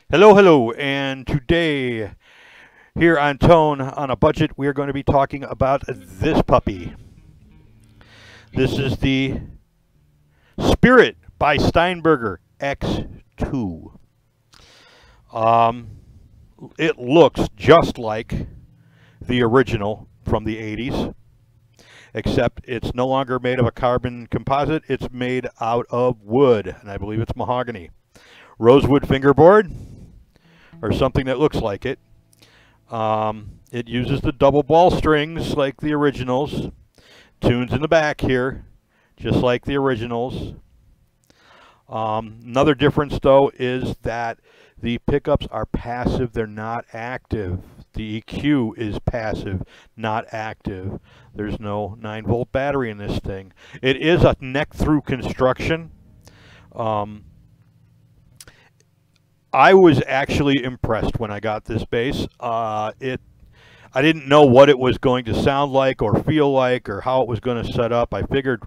Hello, and today here on Tone on a Budget, we are going to be talking about this puppy. This is the Spirit by Steinberger X2. Um, it looks just like the original from the 80s, except it's no longer made of a carbon composite. It's made out of wood, and I believe it's mahogany. Rosewood fingerboard, or something that looks like it. It uses the double ball strings like the originals. Tunes in the back here, just like the originals. Another difference, though, is that the pickups are passive. They're not active. The EQ is passive, not active. There's no 9-volt battery in this thing. It is a neck-through construction. I was actually impressed when I got this bass. I didn't know what it was going to sound like or feel like or how it was going to set up. I figured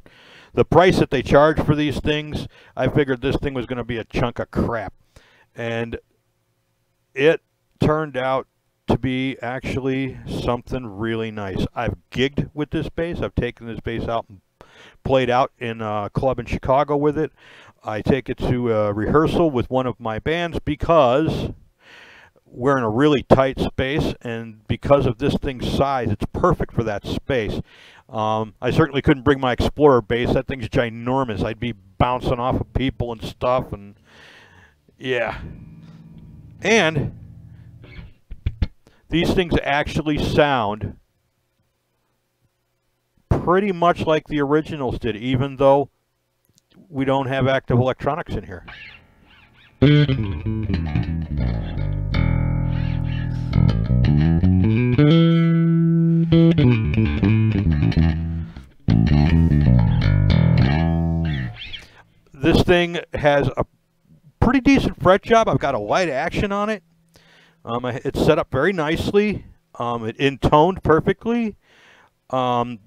the price that they charge for these things, I figured this thing was going to be a chunk of crap. And it turned out to be actually something really nice. I've gigged with this bass. I've taken this bass out and played out in a club in Chicago with it. I take it to a rehearsal with one of my bands because we're in a really tight space, and because of this thing's size, it's perfect for that space. I certainly couldn't bring my Explorer bass. That thing's ginormous. I'd be bouncing off of people and stuff, and yeah. And these things actually sound pretty much like the originals did, even though we don't have active electronics in here. This thing has a pretty decent fret job. I've got a light action on it. It's set up very nicely. It intoned perfectly. And,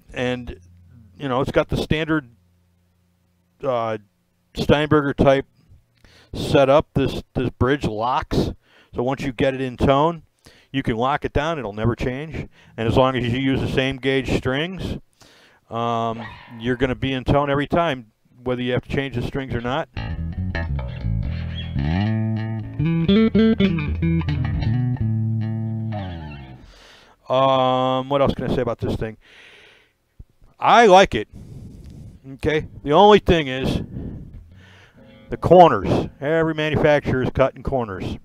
you know, it's got the standard Steinberger type setup. This bridge locks, so once you get it in tone, you can lock it down. It'll never change, and as long as you use the same gauge strings, you're going to be in tone every time, whether you have to change the strings or not. What else can I say about this thing? I like it. Okay, the only thing is the corners. Every manufacturer is cutting corners,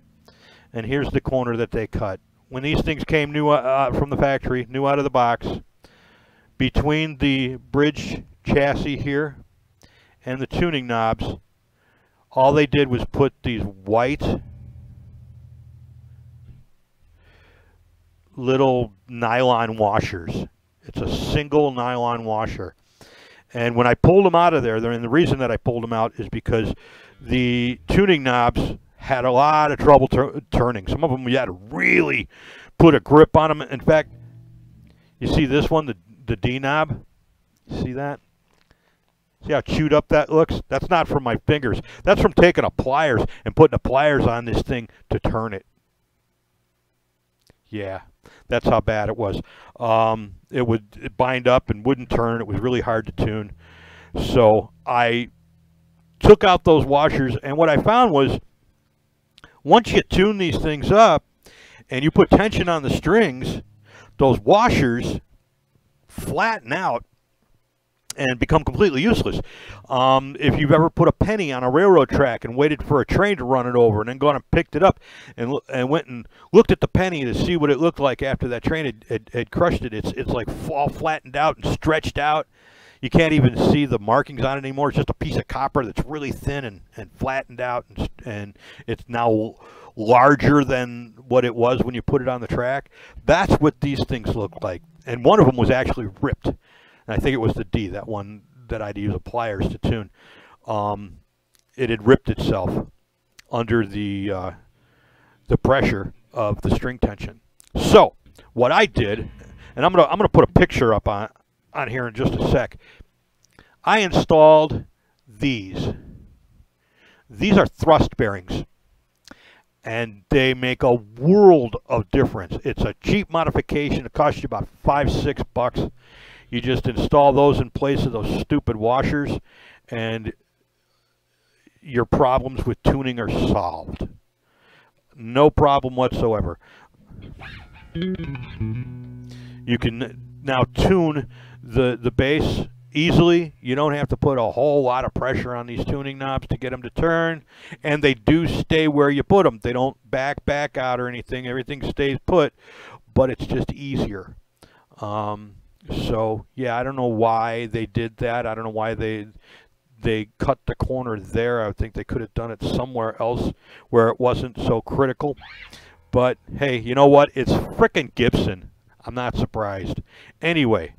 and here's the corner that they cut. When these things came new from the factory, new out of the box, between the bridge chassis here and the tuning knobs, all they did was put these white little nylon washers. It's a single nylon washer. And when I pulled them out of there, and the reason that I pulled them out is because the tuning knobs had a lot of trouble turning. Some of them you had to really put a grip on them. In fact, you see this one, the D knob? See that? See how chewed up that looks? That's not from my fingers. That's from taking a pliers and putting the pliers on this thing to turn it. Yeah, that's how bad it was. It would bind up and wouldn't turn. It was really hard to tune. So I took out those washers, and what I found was once you tune these things up and you put tension on the strings, those washers flatten out and become completely useless. If you've ever put a penny on a railroad track and waited for a train to run it over and then gone and picked it up and went and looked at the penny to see what it looked like after that train had crushed it, it's like all flattened out and stretched out. You can't even see the markings on it anymore. It's just a piece of copper that's really thin and flattened out, and it's now larger than what it was when you put it on the track. That's what these things look like. And one of them was actually ripped. And I think it was the D, that one that I'd use pliers to tune. It had ripped itself under the pressure of the string tension. So what I did, and I'm gonna put a picture up on here in just a sec. I installed these. These are thrust bearings, and they make a world of difference. It's a cheap modification. It costs you about $5-6. You just install those in place of those stupid washers, and your problems with tuning are solved. No problem whatsoever. You can now tune the bass easily. You don't have to put a whole lot of pressure on these tuning knobs to get them to turn, and they do stay where you put them. They don't back out or anything. Everything stays put, but it's just easier. So yeah, I don't know why they did that. I don't know why they cut the corner there. I think they could have done it somewhere else where it wasn't so critical. But hey, you know what? It's frickin' Gibson. I'm not surprised. Anyway.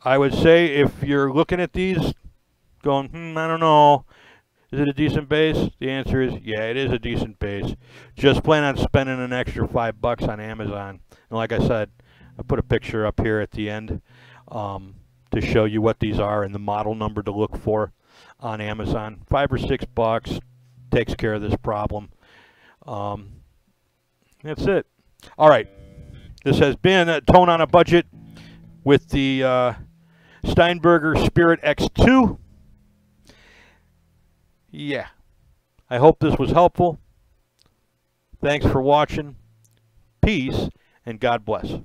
I would say if you're looking at these going, I don't know, is it a decent bass? The answer is, yeah, it is a decent bass. Just plan on spending an extra $5 on Amazon. And like I said, I put a picture up here at the end to show you what these are and the model number to look for on Amazon. $5 or $6 takes care of this problem. That's it. All right. This has been a Tone on a Budget with the Steinberger Spirit X2. Yeah. I hope this was helpful. Thanks for watching. Peace and God bless.